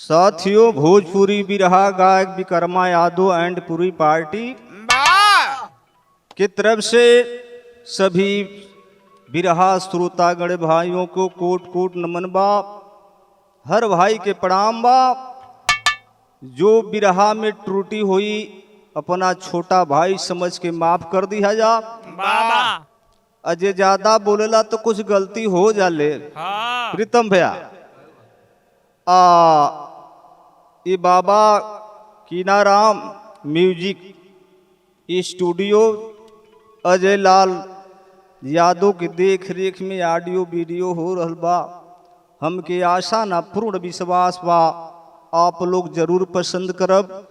साथियों, भोजपुरी बिरहा गायक Vikrama Yadav and puri party की तरफ से सभी बिरहा श्रोतागण भाइयों को कोट कोट नमन बा। हर भाई के प्रणाम बा। जो बिरहा में त्रुटि हुई अपना छोटा भाई समझ के माफ कर दिया जा। अजय ज्यादा बोलेला तो कुछ गलती हो जाले। प्रीतम भैया ये बाबा कीनाराम म्यूजिक स्टूडियो अजय लाल यादव की देख रेख में ऑडियो वीडियो हो रहल बा। हमके आशा ना पूर्ण विश्वास बा आप लोग जरूर पसंद करब।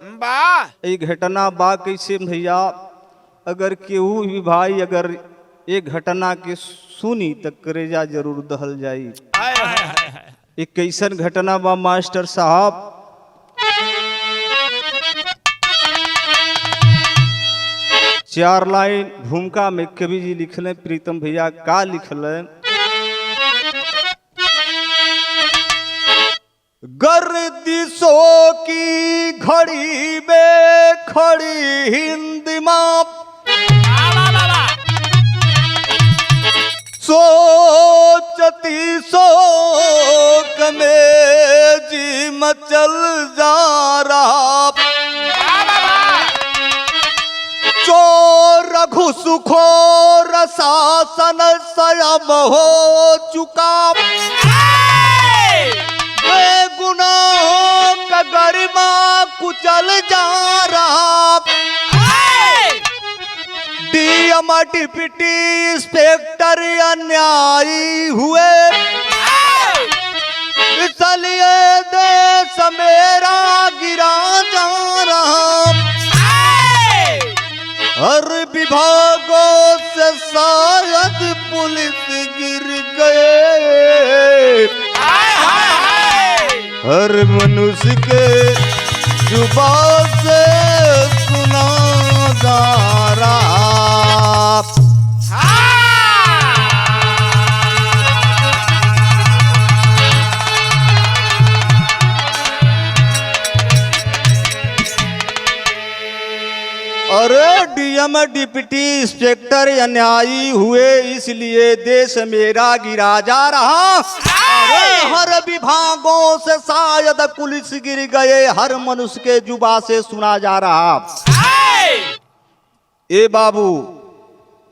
एक घटना बा कैसे भैया, अगर केहू भी भाई अगर एक घटना के सुनी तो करेजा जरूर दहल जाई। एक कैसन घटना बा मास्टर साहब, चार लाइन भूमिका में कवि जी लिखले। प्रीतम भैया का लिखले? गर्दिशों की घड़ी में खड़ी हिंद माँ सोचती शोक में जी मचल जा रहा। चोर रघु सुखोर शासन स्वयं हो चुका। गुनाहों का गरिमा कुचल जा रहा। डीएम डिप्टी इंस्पेक्टर अन्यायी हुए, इसलिए देश मेरा गिरा जा रहा। हर विभागों से शायद पुलिस गिर गए। हर मनुष्य के जुबान से सुना जा रहा। अरे डीएम डिप्टी इंस्पेक्टर अन्यायी हुए, इसलिए देश मेरा गिरा जा रहा। हर विभागों से शायद पुलिस गिर गए, हर मनुष्य के जुबा से सुना जा रहा। ए बाबू,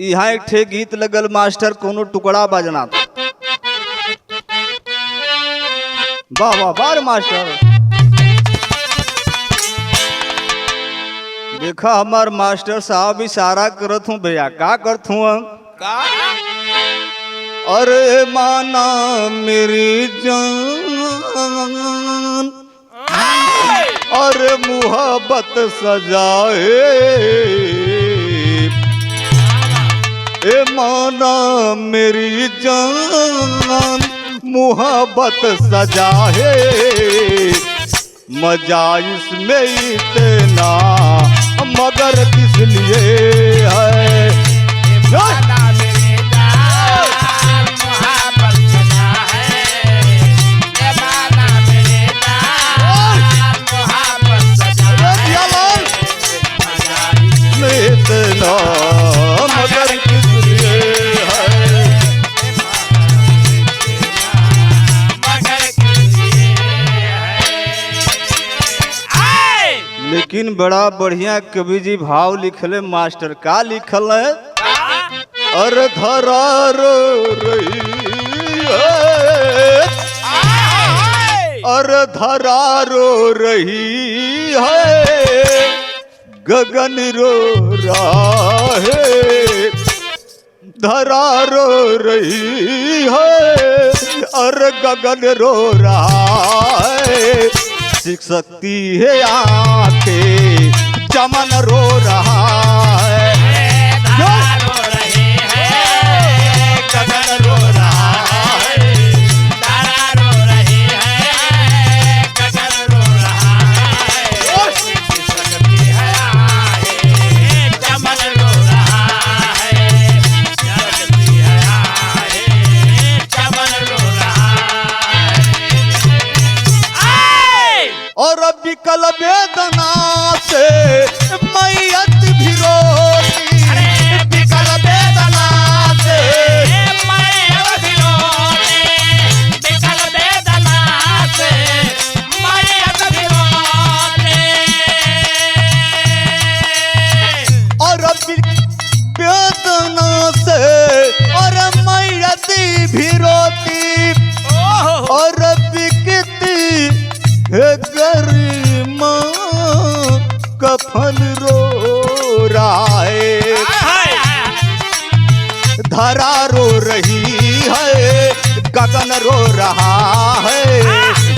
यहाँ एक ठे गीत लगल मास्टर, कोनो टुकड़ा बजना था। वाह वाह वाह मास्टर। देखा हमार मास्टर साहब इशारा करत हूँ भैया, का करत हूँ? अरे माना मेरी जान अरे मुहब्बत सजाए। ए माना मेरी जान मुहब्बत सजाए। मजा इसमें इतना मगर किस लिए है? इतना मगर किस लिए है? लेकिन बड़ा बढ़िया कवि जी भाव लिखले मास्टर। का लिखल है? अरे धरा रो रही है, अरे धरा रो रही है, गगन रो रहा है। धरा रो रही है, अरे गगन रो रहा है। सीख सकती है आंखें, चमन रो रहा है। रो रही है, गगन रो रहा है। तारा रो रही है, गगन रो रहा है। सीख सकती है आंखें, चमन रो रहा है। सीख सकती है आंखें, चमन रो रहा है। और बिकती है गरिमा कफन रो रहा है, धरा रो रही है गगन रो रहा है,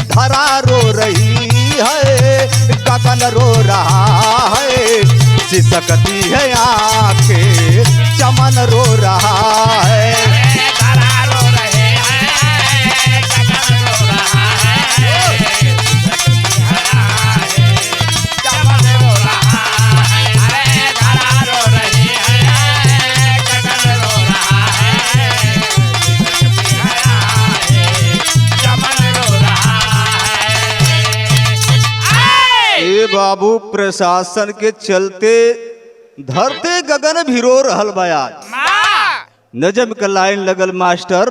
धरा रो रही है गगन रो रहा है, सिसकती है आंखें चमन रो रहा है, धरा रो रहे हैं गगन रो रहा है, चमन रो रहा है, अरे धरा रो रही है गगन रो रहा है, चमन रो रहा है। ए बाबू प्रशासन के चलते धरते गगन भी रो रहल बा आज। नजम का लाइन लगल मास्टर,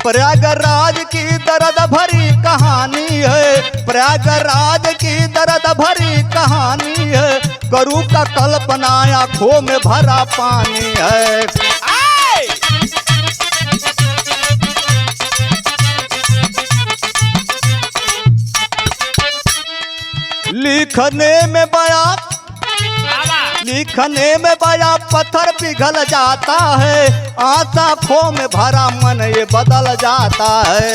प्रयागराज की दर्द भरी कहानी है, प्रयागराज की दर्द भरी कहानी है, करूँ का कल्पना आंखों में भरा पानी है, लिखने में बया पत्थर पिघल जाता है, आंखों में भरा मन ये बदल जाता है,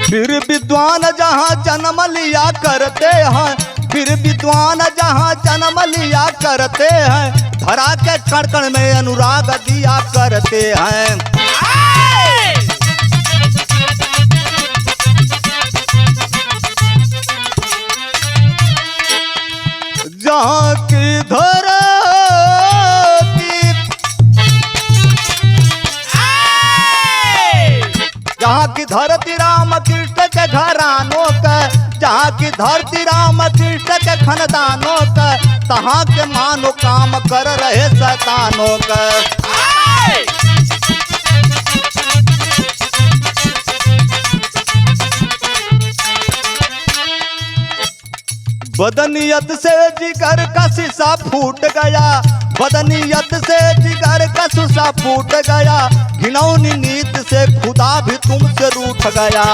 फिर विद्वान जहाँ जन्म लिया करते हैं, फिर विद्वान जहाँ जन्म लिया करते हैं, धरा के कण कण में अनुराग दिया करते हैं, जहाँ की धरती राम कृष्ण के घरानों का, जहाँ की धरती राम कृष्ण के खानदानों का, तहाँ के मानो काम कर रहे शैतानों का, बदनीयत से जिगर का शीशा फूट गया, बदनीयत से जिगर का शीशा फूट गया, घिनौनी नीत से खुदा भी तुमसे रूठ गया,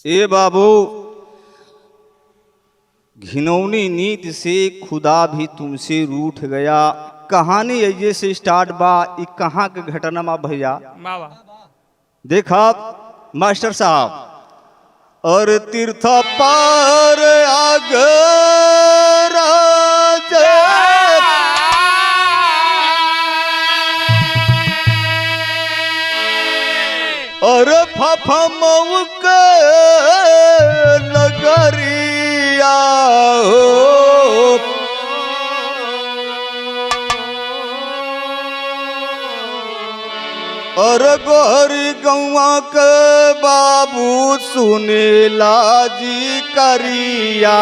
ए बाबू घिनौनी नीत से खुदा भी तुमसे रूठ गया। कहानी ये से स्टार्ट बा, ई कहाँ के घटना मा भैया देखा मास्टर साहब, और तीर्थ पार आगे और फफमऊ के नगरिया और गोहरी गौआ के बाबू सुनीला जी करिया,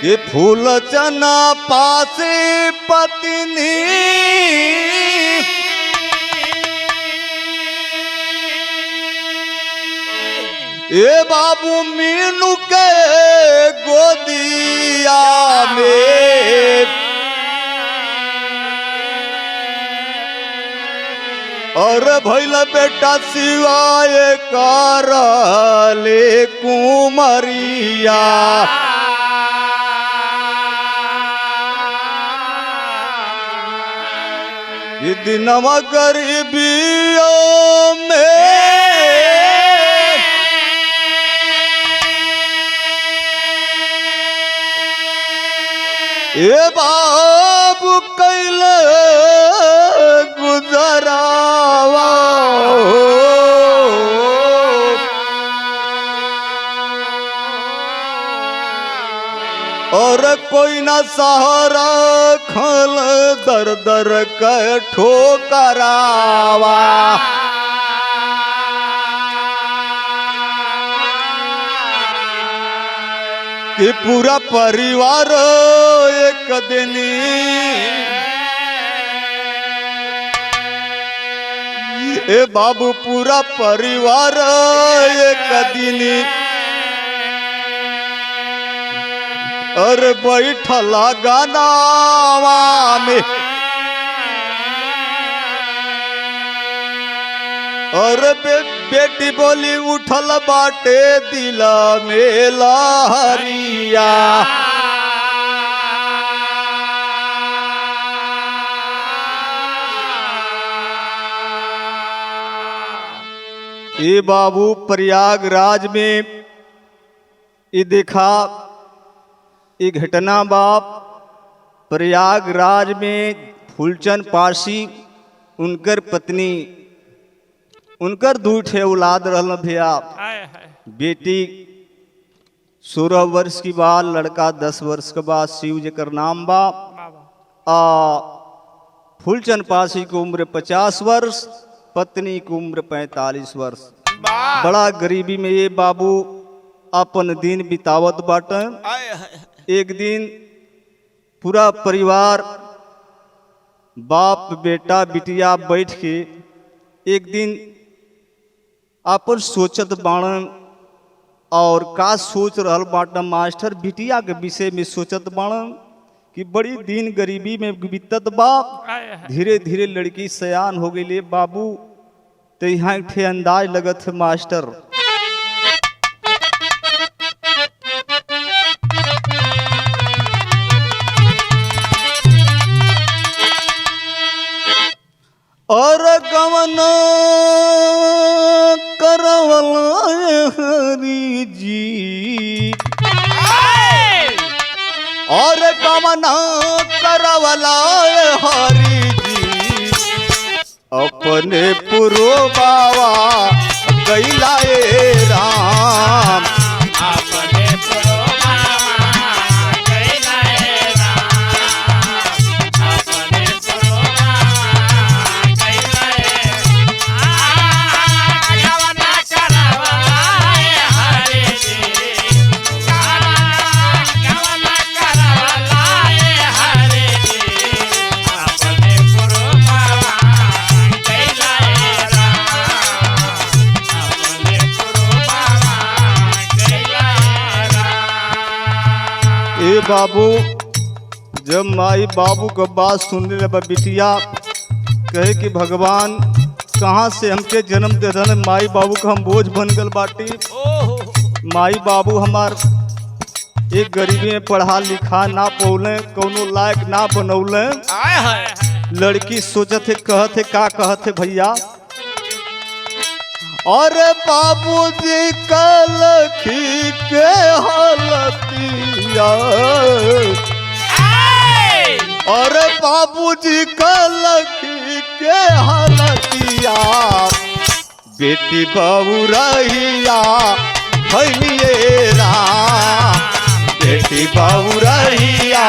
कि फूल चना पासे पत्नी ए बाबू मीनू के गोदिया में, और भैल बेटा सिवाय करले कुमरिया, ये दिनवा गरीबियों में ए बाबू कैले गुजरावा और कोई न सहारा खल दर दर का ठोकरावा। कि पूरा परिवार एक दिन ए बाबू पूरा परिवार एक दिन और बैठला गानावा में और बेटी बोली उठल बाटे दिला में लहरिया। ये बाबू प्रयागराज में ये देखा ये घटना बाप प्रयागराज में फूलचंद पारसी उनकर पत्नी उनकर 2 ठे औलाद रहल भैया। बेटी 16 वर्ष की बाद, लड़का 10 वर्ष के बाद, शिव जकर नाम बा। फूलचंद पारसी की उम्र 50 वर्ष, पत्नी की उम्र 45 वर्ष। बड़ा गरीबी में ये बाबू अपन दिन बितावत बाटे। एक दिन पूरा परिवार बाप बेटा बिटिया बैठ के एक दिन अपन सोचत बाणन और का सोच रहल बाटन मास्टर बिटिया के विषय में सोचत बाणन कि बड़ी दिन गरीबी में बीतत बा। धीरे धीरे लड़की सयान हो गई बाबू। तो यहाँ एक ठे अंदाज लगत है मास्टर। और गवन करवला हरी जी, और गवन करवला हरी जी, अपने पुरो बाबा कैला राम। अपने पुरो बाबा कैला राम, अपने पुरो बाबू जब माई बाबू का बात सुनने लगा बिटिया कहे कि भगवान कहाँ से हमके जन्म दे रहे माई बाबू का हम बोझ बन गल बाटी। माई बाबू हमार एक गरीबी में पढ़ा लिखा ना पौले, कौनो लायक ना बनौले। लड़की सोचत है कहत है का कहत है भैया। और बाबूजी कलखी के हालतिया, और बाबूजी कलखी के हालतिया, बेटी बहू रहिया भैलिए राम, बेटी बहू रहिया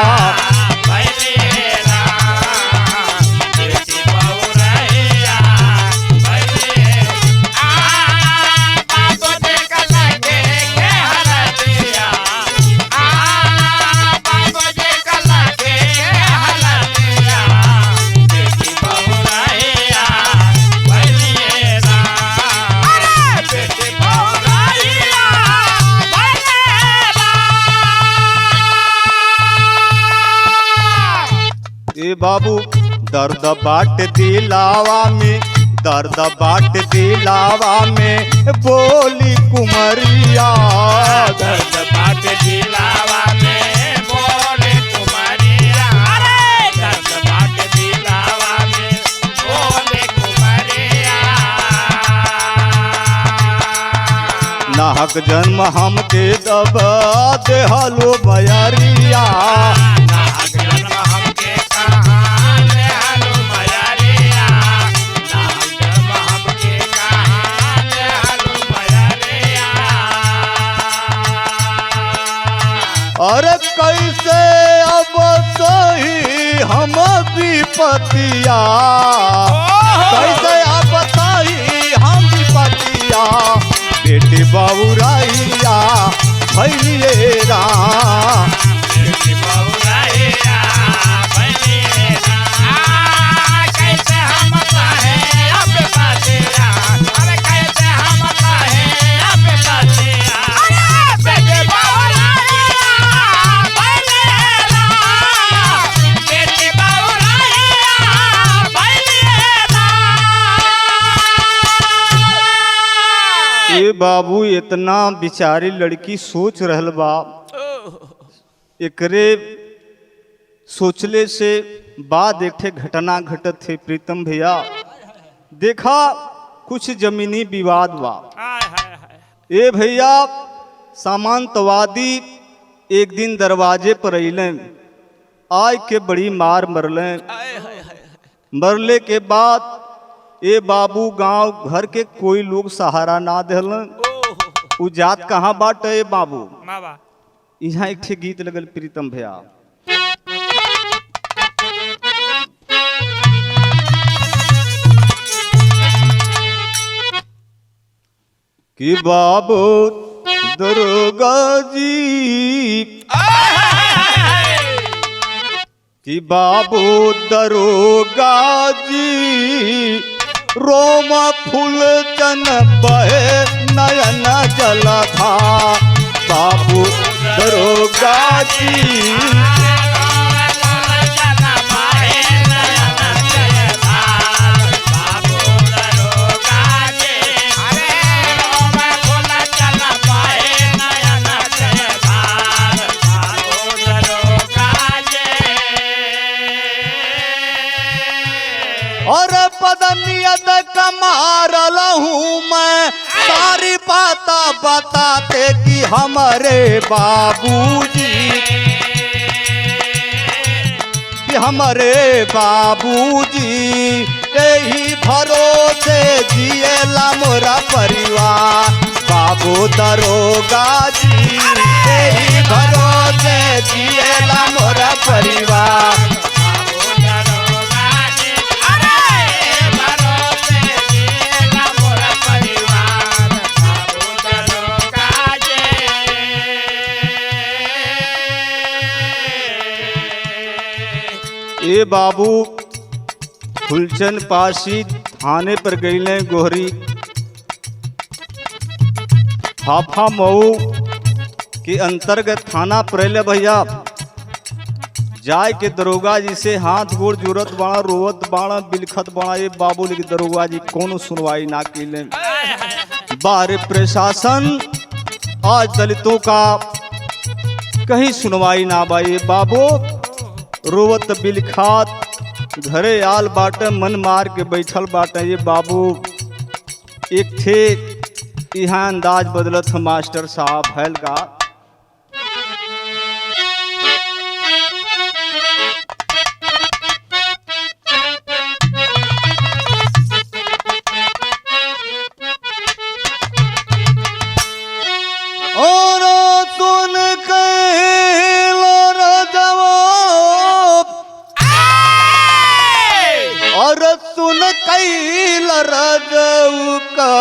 बाबू। दर्द बाट दिलावा में, दर्द बाट दिलावा में बोली कुमरिया, दर्द बाट दिलावा में बोले कुमरिया, दर्द बाट दिलावा में बोले कुमरिया। नाहक जन्म हमके दबा देहलो मयरिया, अरे कैसे अब सही हम विपतिया, कैसे अब सही हम विपतिया, बेटी बहुराइया भैलिए राम। बेटी बहुराइया भैलिए राम। कैसे हम कहें अब बातिया, अरे कैसे हम कहें अब बातिया, बेटी बहुराइया भैलिए राम। बेटी बहुराइया भैलिए राम। ए बाबू इतना बिचारी लड़की सोच रहल बा, एकरे सोचले से बाद एक ठे घटना घटत थे प्रीतम भैया। देखा कुछ जमीनी विवाद बा। ए भैया सामंतवादी एक दिन दरवाजे पर अइले, आय के बड़ी मार मरले। मरले के बाद ए बाबू गांव घर के कोई लोग सहारा ना देलन। उ जात कहाँ बाट ए बाबू? यहाँ एक ठे गीत लगल प्रीतम भैया। कि बाबू दरोगा जी, कि बाबू दरोगा जी, रोम फूल चन बहे नयन जल था। बाबू दरोगा जी, और पदनियत कमारल हूँ मैं, सारी बाता बताते कि हमारे बाबूजी, कि हमारे बाबूजी यही भरोसे जिएला मोरा परिवार। बाबू दरोगा जी यही भरोसे जिएला मोरा परिवार। ए बाबू फुलचंद पासी थाने पर गईले गोहरी हाफा मऊ के अंतर्गत थाना पड़ेले भैया। जाय के दरोगा जी से हाथ गोड़ जोड़त बाड़ा, रोवत बाड़ा, बिलखत बाड़ा। ये बाबू लेकिन दरोगा जी कोनो सुनवाई ना कैले। बाहर प्रशासन आज दलितों का कहीं सुनवाई ना बाई। बाबू रोवत बिलखात घरे आल बाटे, मन मार के बैठल बाटे। ये बाबू एक थे यहाँ अंदाज बदलत मास्टर साहब हैल का। और सुन सुन कैल रजऊ का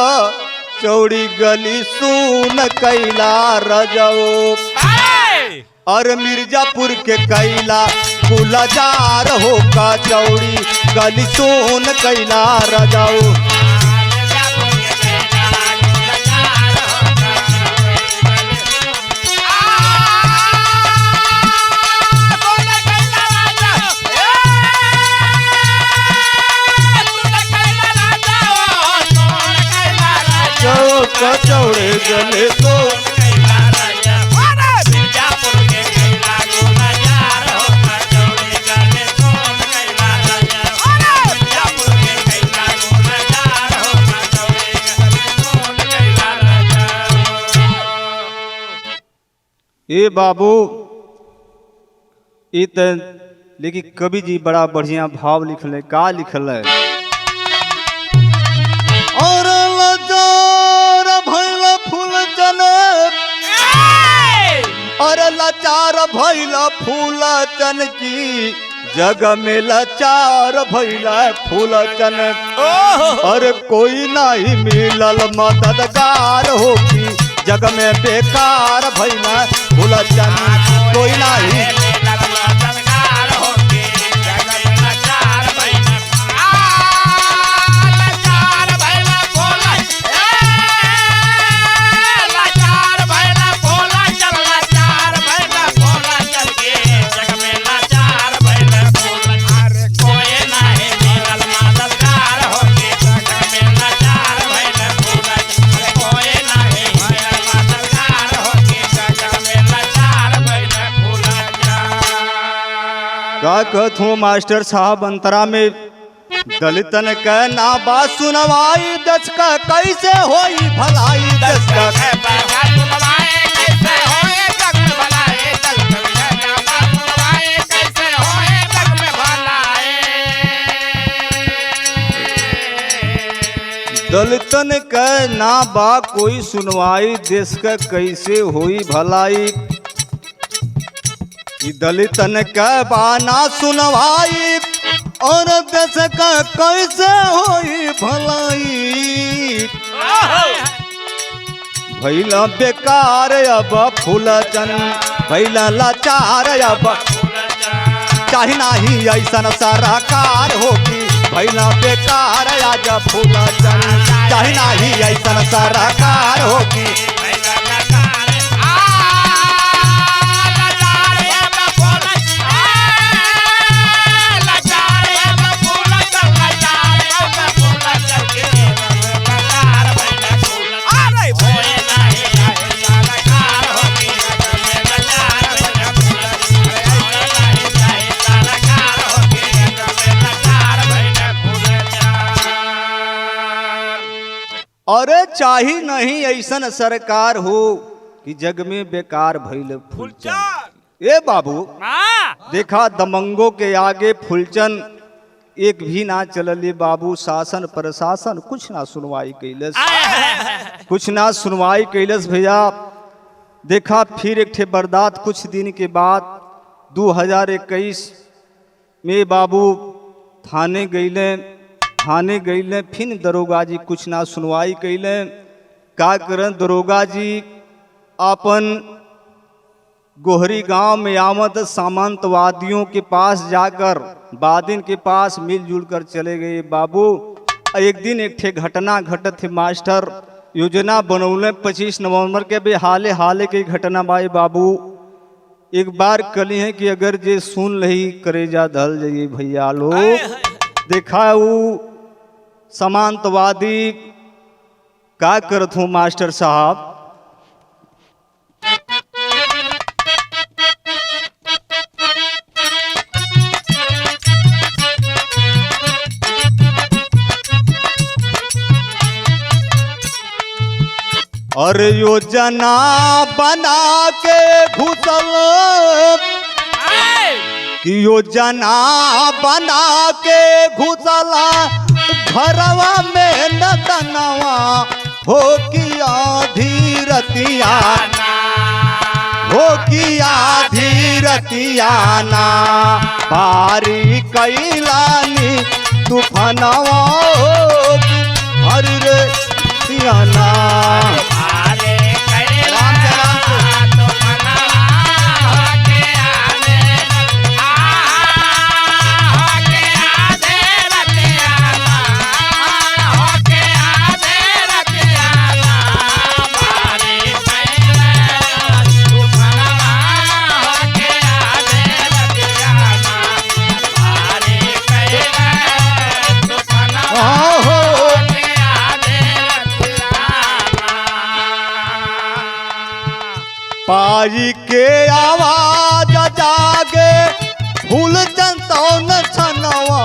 चौड़ी गली सुन कैला रजऊ। और मिर्जापुर के कैला गुलजार हो का चौड़ी गली सुन कैला रजऊ। चौड़े गले तो ए बाबू इत लेकिन कवि जी बड़ा बढ़िया भाव लिखल है। का लिखल है? और लजार भइल फूल चने अरे लाचार भैला फूलचन की जग में लाचार भैला फूलचन। अरे कोई नहीं मिलल मददगार होगी जग में बेकार भैला फूलचन। कोई नहीं का कहत हूँ मास्टर साहब अंतरा में दलितन के ना बात सुनवाई दस का कैसे होई भलाई दस का दलितन के ना बा कोई सुनवाई देश का कैसे होई भलाई। दलितन के बाना सुनवाई और देश का कैसे होई भलाई। भैला बेकार अब फूलचन भैला लाचार अब चाहे नाही ऐसा सरकार होगी। भैला बेकार आज फूलचन चाहे नाही ऐसा सरकार होगी। अरे चाही नहीं ऐसन सरकार हो कि जग में बेकार भइल फूलचन। ए बाबू देखा दमंगों के आगे फूलचन एक भी ना चलले बाबू। शासन प्रशासन कुछ ना सुनवाई कैलस कुछ ना सुनवाई कैलस भैया। देखा फिर एक ठे बर्दात कुछ दिन के बाद 2021 में बाबू थाने गईले फिर दरोगा जी कुछ ना सुनवाई कैले। का करन दरोगा जी अपन गोहरी गांव में आमद सामंतवादियों के पास जाकर बादिन के पास मिलजुल कर चले गए बाबू। एक दिन एक ठे घटना घटत थे मास्टर योजना बनौले 25 नवंबर के बे हाले के घटना बाई बाबू। एक बार कली है कि अगर जे सुन लही करेजा धल जाइए भैया लोग। देखा वो समांतवादी का करत हूँ मास्टर साहब। और योजना बना के घुसल कि योजना बना के घुसला घरवा में नतनवा हो कि आधी रतियाना बारी कैलानी तूफानवा हर रे तियाना। पाई के आवाज जागे फूल चंतौन छनवा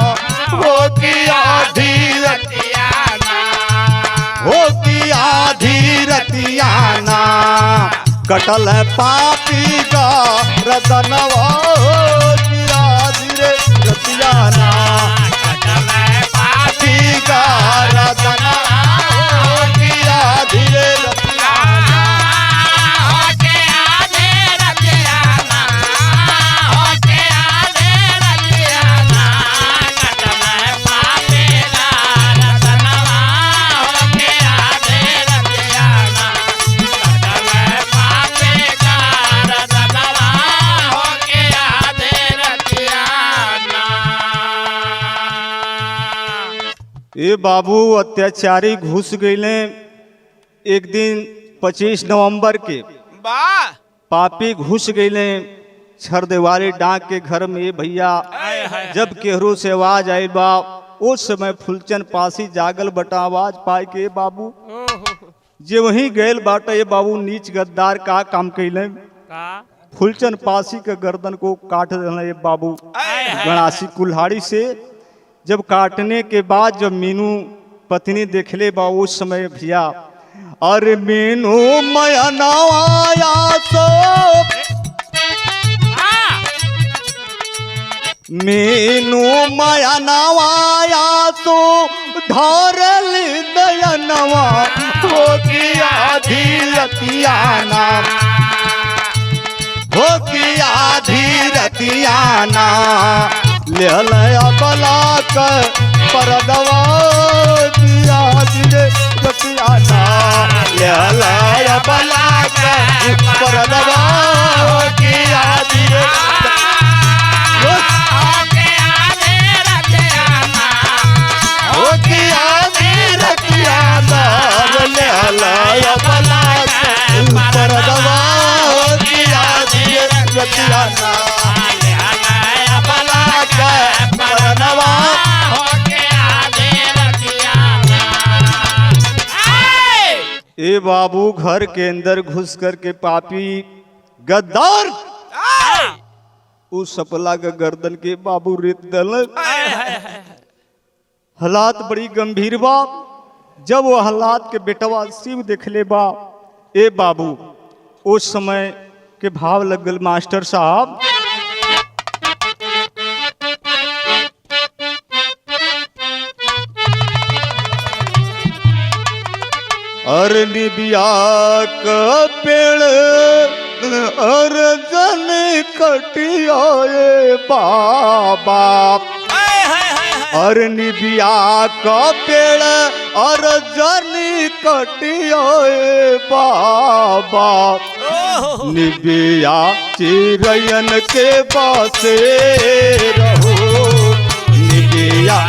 हो कि आधी रतियाना कटल पापी का रतनवा धीरे रतियाना पापी का रतनवा धीरे रतियाना। ये बाबू अत्याचारी घुस गए। एक दिन 25 नवंबर के वाह पापी घुस गए छरदेवाली डाक के घर में। भैया जब केहरो से आवाज आई बा, उस समय फुलचंद पासी जागल बटा आवाज पाए के बाबू जे वहीं गैल बाटा। ये बाबू नीच गद्दार का काम कैले, का फुलचंद पासी के गर्दन को काट देना। ये बाबू गणासी कुल्हाड़ी से जब काटने के बाद जब मीनू पत्नी देखले बा, उस समय भैया अरे मीनू मया नवाया सो मीनू माया नवाया तो ढारल दयनवा हो किया धीरतियाना, हो किया धीरतियाना ले लया बला कर परदवा किया धीरतियाना ले लया बला कर परदवा किया धीरतियाना ए बाबू घर के अंदर घुस कर के पापी गद्दार उस सपला का गर्दन के बाबू रेत दल। हालात बड़ी गंभीर बा। जब वो हालात के बेटवा शिव देखले बा, ए बाबू उस समय के भाव लगल मास्टर साहब। अरनी बिया का पेड़ अर्जन कटियाए बाबा, अरनी बिया का पेड़ अर्जन कटियाए बाबा, निबिया चिरयन के बासे रहो, निबिया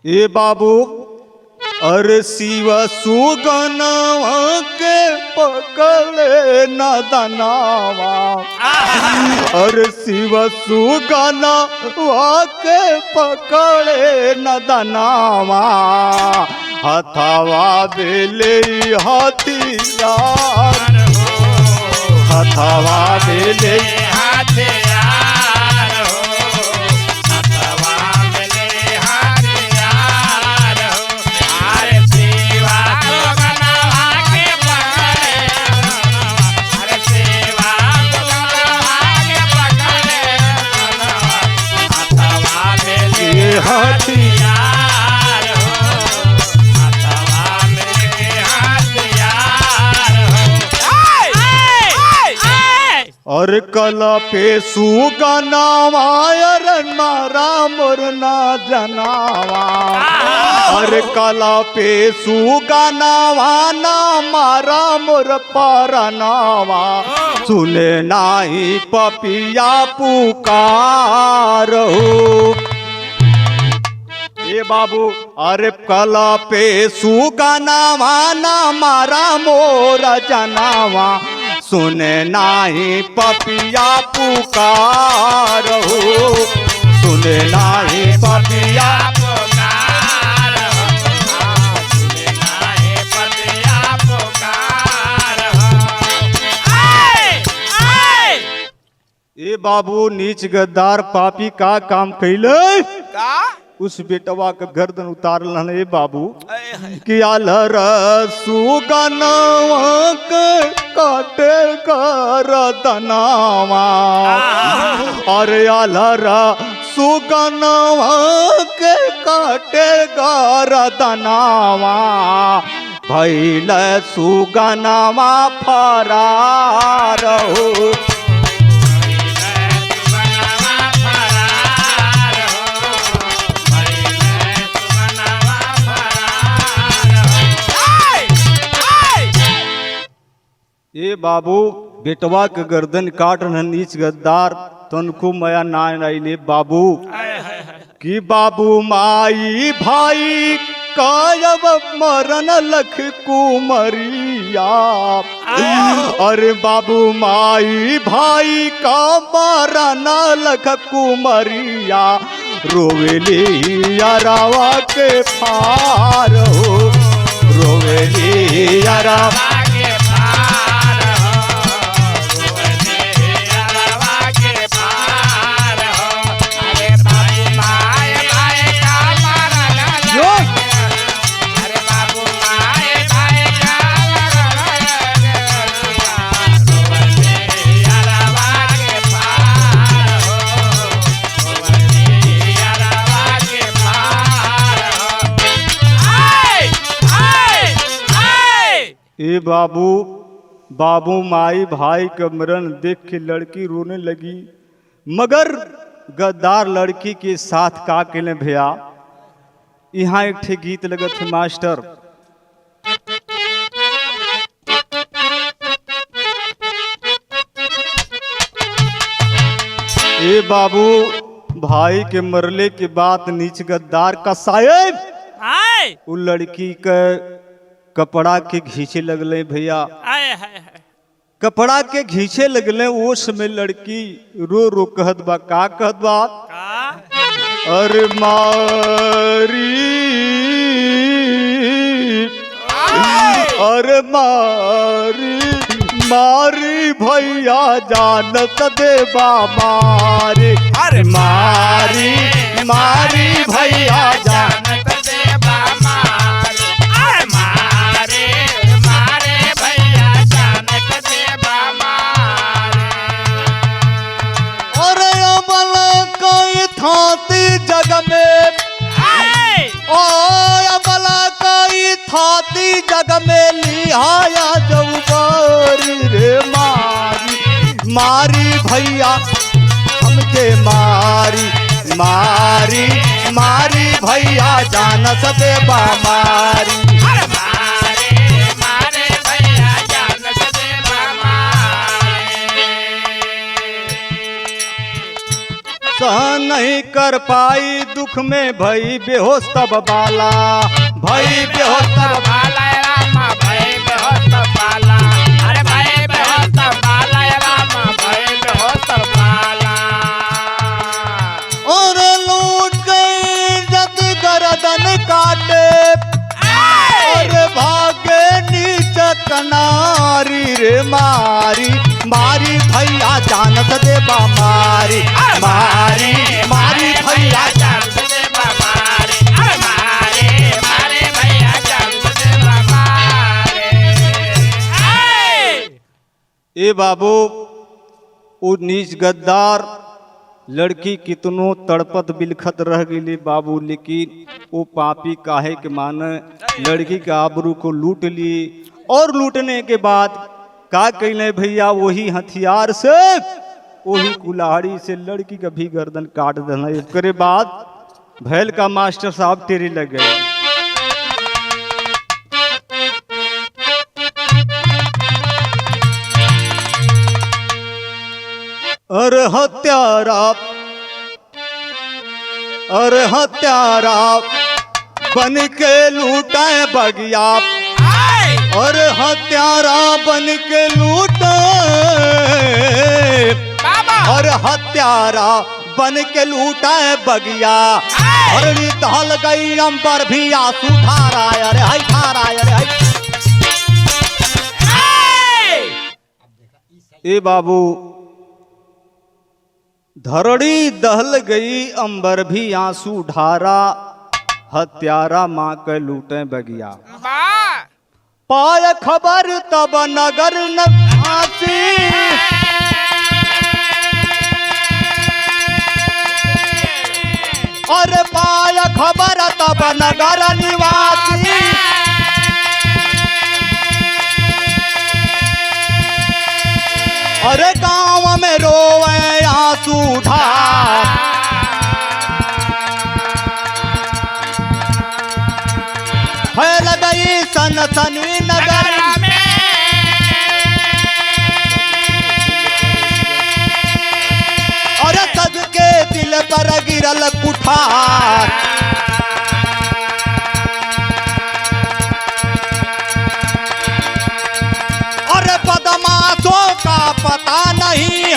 ए बाबू अरे शिव सुगनवा के पकड़े न दनावा, अरे शिव सुगनवा के पकड़े न दनावा, हथावा बेले हथियार, हथावा बेले हथियार और कला पे सुगनावा मारा मुरना जनावा, और कला पे सुगनावा ना मारा मुर परनावा, सुने नाही पपिया पुकार हो। ये बाबू अरे कला पे सुगनावा ना मारा मोर जनावा, सुने नाही पपिया पुकार हो, सुने नाही पपिया पुकार हो, सुने नाही पपिया पुकार हो। ए बाबू नीच गद्दार पापी का काम कैले का उस बेटवा का गर्दन उतार लने बाबू कि आलर सुगनवा के काटे कर दनावा, अरे आलर सुगनवा के काटे गरदनावा भइल सुगनवा फरार हो। ए बाबू बेटवा के गर्दन काट न नीच गद्दार तनको मया ना आइले बाबू कि बाबू माई भाई कायब मरन लख कुमरिया। अरे बाबू माई भाई का मरन लख कुमरिया रोवेली यारावा के पार हो रोवेली यारावा ए बाबू बाबू माई भाई का मरण देख के लड़की रोने लगी मगर गद्दार लड़की के साथ का केले भैया यहाँ एक ठे गीत लगत है मास्टर। ए बाबू भाई के मरले के बाद नीच गद्दार का साहेब वो लड़की का कपड़ा के घींचे लगले भैया कपड़ा के घींचे लगले वो समय लड़की रो रो कहत बा का कहत बा अरे मारी अरे मारी मारी भैया जानत देबा मारी अरे मारी मारी भैया जानत देबा मारी अरे मारे मारे भैया जानत देबा मारी। अरे अमल कोई थाती जग में ओ अमल कोई थाती जग में लिहाया जौबारी रे मारी मारी भैया हमके मारी मारी मारी भैया जानत देबा मारी अरे मारे मारे भैया जानत देबा मारी। सहन नहीं कर पाई दुख में भई बेहोश तब बाला भई बेहोश तब बाला रामा भई बेहोश तब बाला अरे भई बेहोश तब बाला रामा भई बेहोश तब बाला। और लूट गई जग गर्दन काटे और भागे नीच कनारी रे मारी मारी भैया जानत देबा मारी मारी मारी भैया जानत देबा मारी अरे मारे मारे भैया जानत देबा मारी। ए बाबू वो नीच गद्दार लड़की कितनो तड़पत बिलखत रह गई बाबू लेकिन वो पापी काहे के माने लड़की के आबरू को लूट ली और लूटने के बाद का कहले भैया वही हथियार से वही कुल्हाड़ी से लड़की का भी गर्दन काट देना। इसके बाद भैल का मास्टर साहब तेरे लग गए। अरे हत्यारा बन के लूटाए बगिया और हत्यारा बन के लूटे और हत्यारा बन के लूटाए बगिया और निकाल गई अंबर भी आंसू धारा अरे हाय धारा अरे हाय। ए बाबू धरड़ी दहल गई अंबर भी आंसू ढारा हत्यारा माँ के लूटे बगिया पाय खबर तब नगर न फांसी अरे पाय खबर तब नगर निवासी अरे गांव में रोवे आंसू ढार फैल गई सनसनी नगर अरे सबके दिल पर गिरल कुठार अरे बदमाशों का पता नहीं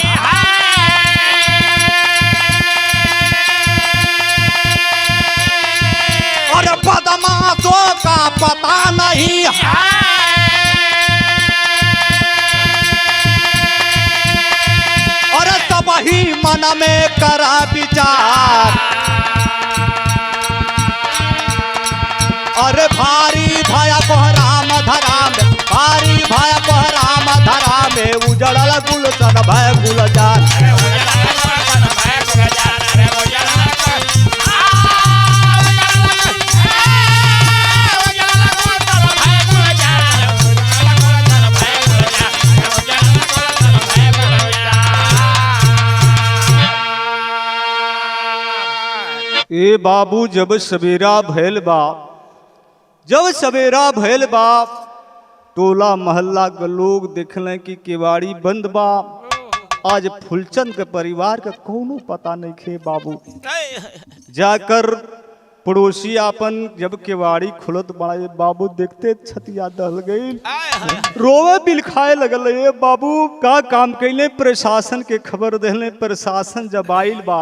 और बदमाशों का पता नहीं और सब ही मन में करा विचार अरे भारी भया कोहराम धराम भारी भया कोहराम धराम उजड़ल गुलशन भय गुलजार ए बाबू जब सवेरा भैल बा जब सवेरा भैल बा टोला मोहल्ला के लोग देखले कि केवाड़ी बंद बा आज फुलचंद के परिवार का कोनो पता नहीं खे बाबू जाकर पड़ोसी अपन जब केवाड़ी खुलत बड़े बाबू देखते छतिया दहल गई रोवे बिलखाए लगल ये बाबू का काम कैले प्रशासन के खबर देले प्रशासन जब आइल बा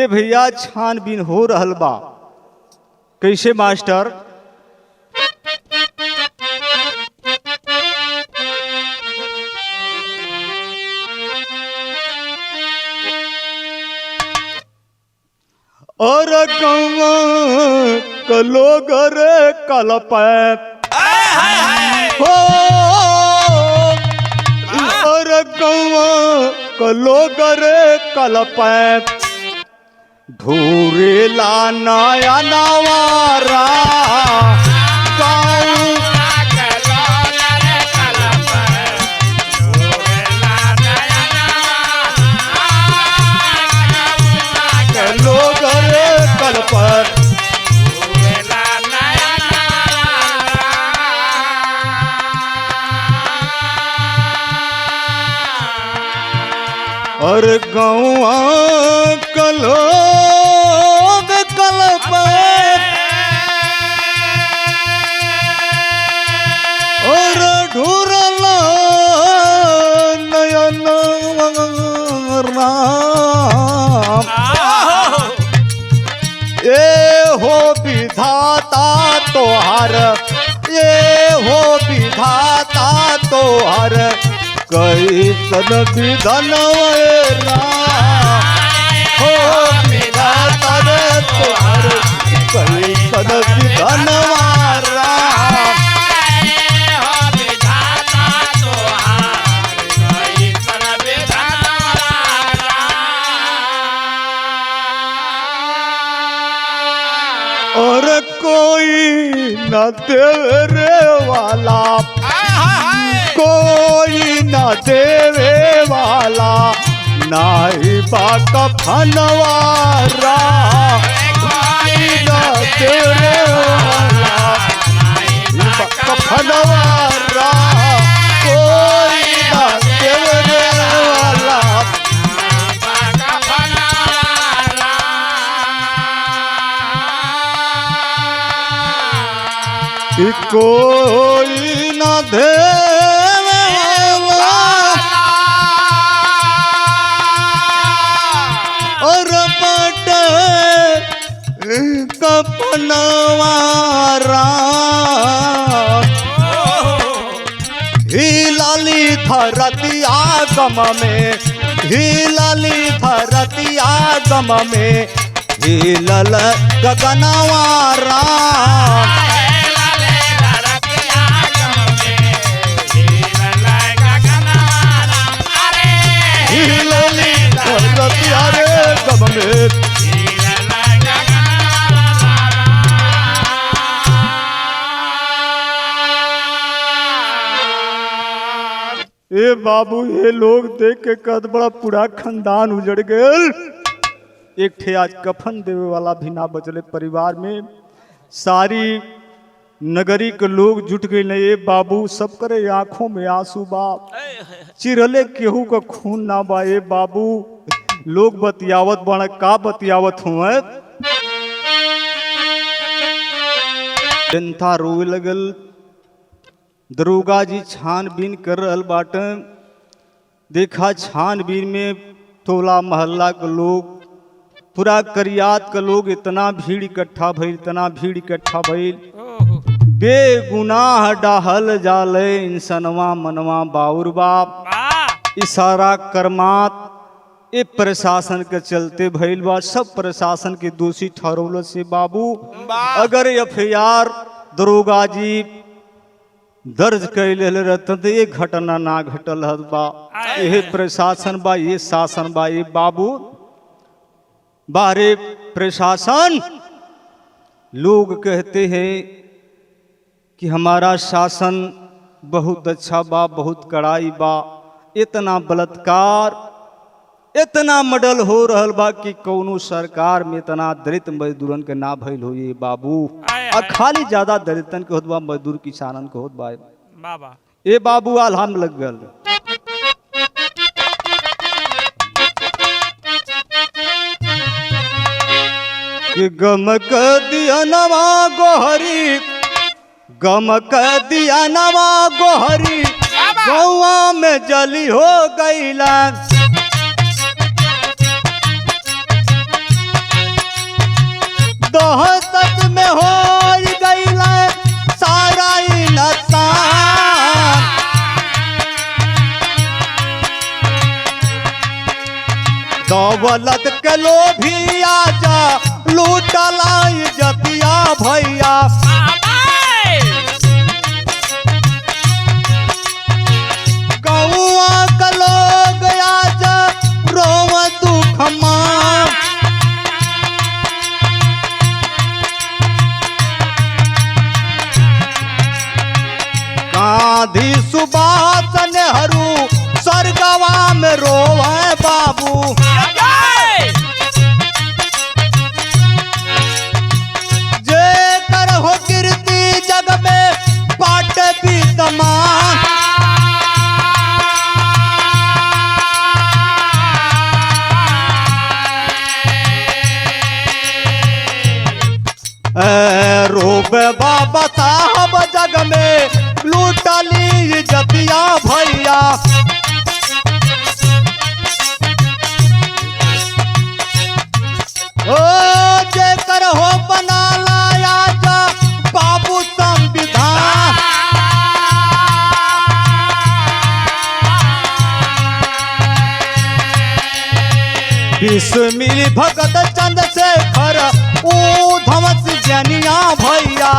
ए भैया छानबीन हो रहल बा कैसे मास्टर और गौवा कलो गरे कलपैत हो और गौवा कलो गरे कलपैत ढूरेला नया नवारा लोग रे कल पर और गौआ कलो और ढूरला नयन राम ये हो विधाता तोहर ये हो विधाता तोहर कैसन विधन राम हो विधाता तोहर कैसन विधन राम और कोई न देवे वाला कोई न देवे वाला नाई बाका फनवारा कोई न देवे वाला बाका फनवारा कोई न देवे वाला कोई न देवे और बट कपनवारा हिलाली धरतिया गम में हिलाली धरतिया गम में हिलल गगनवारा हिलाली धरतिया रे गम में ए बाबू ये लोग देख के कद बड़ा पूरा खानदान उजड़ गए। एक ठे आज कफन देवे वाला भी ना बचले परिवार में। सारी नगरी के लोग जुट गए नहीं। ए बाबू सब करे आंखों में आंसू बा, चिरले केहू का खून ना बा। ए बाबू लोग बतियावत बण का बतियावत हुआ। जनता रोए लगल। दरोगा जी छानबीन कर रहल बाटे। देखा छानबीन में टोला मोहल्ला के लोग, पूरा करियात के लोग इतना भीड़ इकट्ठा भइल, इतना भीड़ इकट्ठा भइल। बेगुनाह डाहल जाले इंसनवा मनवा बाउर बाप। इशारा कर्मात ए प्रशासन के चलते भइल बा। सब प्रशासन के दोषी ठहरौल से बाबू अगर एफआईआर दरोगा जी दर्ज कैले रहते तो ये घटना ना घटल बा। यह प्रशासन बा, ये शासन बा। ये बाबू बारे प्रशासन लोग कहते हैं कि हमारा शासन बहुत अच्छा बा, बहुत कड़ाई बा। इतना बलात्कार, इतना मर्डर हो रहल बा कि कौनो सरकार में इतना दलित मजदूरन के ना भइल हो। ये बाबू और खाली ज्यादा दलितन के होत बा, मजदूर किसानन के होत बा। बाबा ए बाबू आलम लग गल। कि गमक दिया नवा गोहरी, गमक दिया नवा गोहरी, गौवा में जली हो गईला। दोहत में हो गईला सारा इंसान। दौलत के लोभी आजा लूटला इज्जतिया भैया। गौआ के लोग आजा रोव दुख मां। गांधी सुभाष नेहरू सरगवा में रोवे बाबू। जे कर हो कीर्ति जग में पाट भी तमाम। रोबे बाबा साहब जग में लूटली जतिया भैया। ओ जेकर हो बना लाया जा बाबू संविधान। बिस्मिल भगत चंद्रशेखर ऊधम जनिया भैया।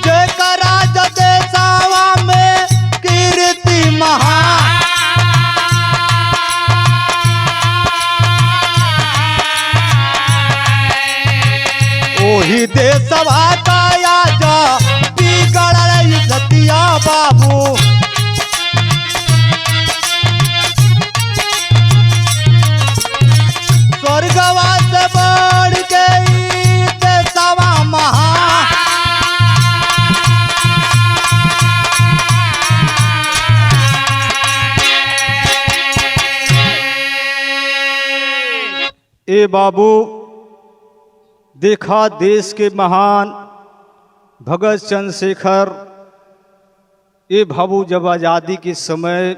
जेकरा जदेशवा में कीर्ति महान। ओही देशवा का आजा बिगड़ल इज्जतिया बाबू। स्वर्गवा से बढ़ गई देशवा महान। ए बाबू देखा देश के महान भगत चंद्रशेखर। ए बाबू जब आज़ादी के समय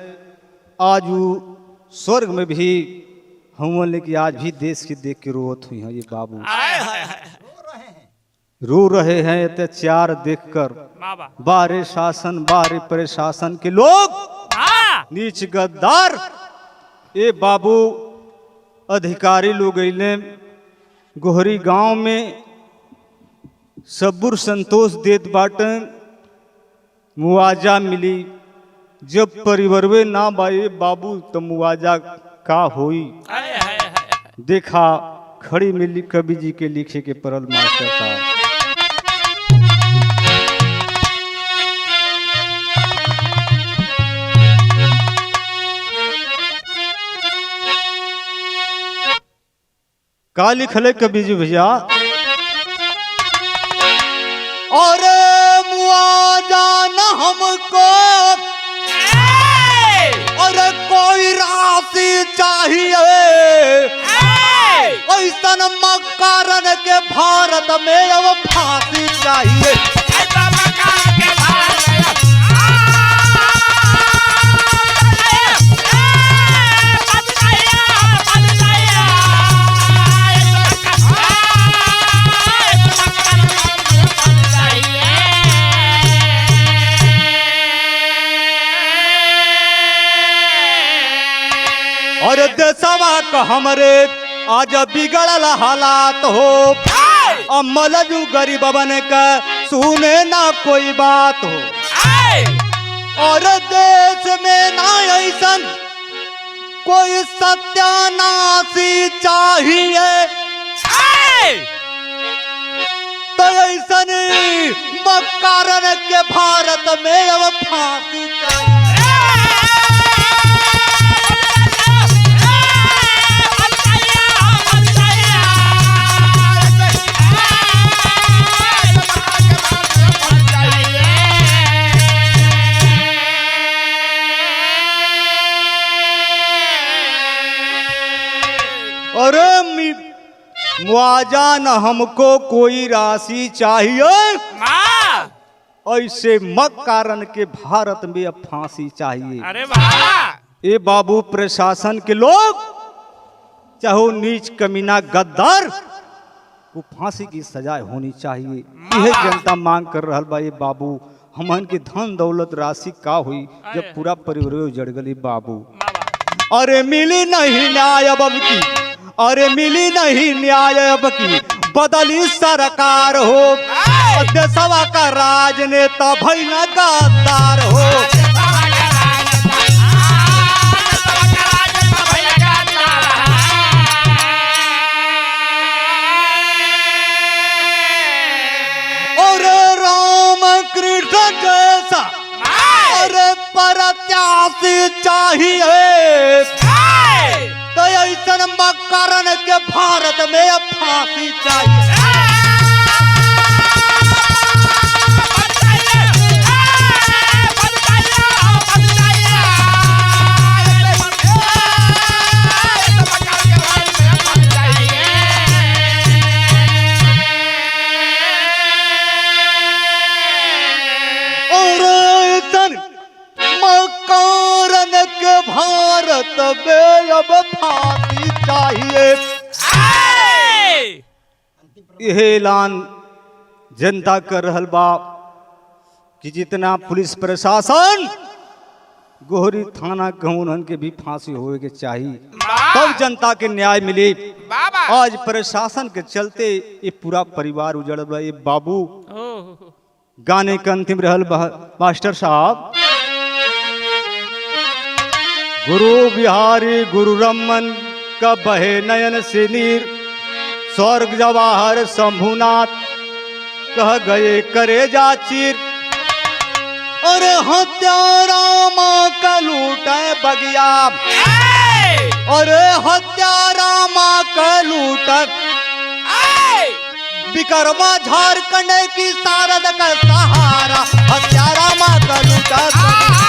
आज वो स्वर्ग में भी हम लेकिन आज भी देश के देख के रोत हुई हैं। ये बाबू रो रहे हैं अत्याचार देखकर। बारे शासन बारे प्रशासन के लोग नीच गद्दार। ए बाबू अधिकारी लोग अइले गोहरी गांव में सबुर संतोष देत बाटे। मुआवजा मिली। जब परिवरवे ना बाए बाबू तो मुआवजा का होई। देखा खड़ी मिली कवि जी के लिखे के परल मास्टर साहब। का लिखले कवि जी भैया, और मुआवजा न हमको और कोई राशि चाहिए, ऐसन मकान के भारत में अब फांसी चाहिए। और देशवा का हमरे आज बिगड़ल हालात हो, अमल जू गरीब बन का सुने ना कोई बात हो, और देश में ना ऐसन कोई सत्यानाशी चाहिए, तो ऐसन मकान के भारत में अब फांसी चाहिए। अरे मुआवजा न हमको कोई राशि चाहिए, ऐसे मकान के भारत में अब फांसी चाहिए। अरे वाह! ए बाबू प्रशासन के लोग, चाहे नीच कमीना गद्दार को फांसी की सजा होनी चाहिए। यह जनता मांग कर रहा बा। ये बाबू हमन के धन दौलत राशि का हुई जब पूरा परिवार उजड़ गई बाबू। अरे मिली नहीं न्याय अब की, अरे मिली नहीं न्याय अब की, बदली सरकार हो, देशवा का राजनेता भइला गद्दार हो। और राम कृष्ण जैसा अरे प्रत्याशी चाहिए, तो ऐसा मकान के भारत में अब फांसी चाहिए। और ऐसा मकान के भारत में अब फांसी चाहिए। यह ऐलान जनता कर रहल बा कि जितना पुलिस प्रशासन गोहरी थाना कहूँ उनके भी फांसी होए के चाहिए, तब जनता के न्याय मिले। आज प्रशासन के चलते ये पूरा परिवार उजड़ बा। ये बाबू गाने का अंतिम रहल मास्टर साहब, गुरु बिहारी गुरु रमन का बहे नयन से नीर, स्वर्ग जवाहर शंभुनाथ कह गए करे जा चीर, अरे हत्यारा माँ का लूटे बगिया, अरे हत्यारा माँ का लूटे विकर्मा झारखंड की शारद का सहारा, हत्यारा माँ का लूटा।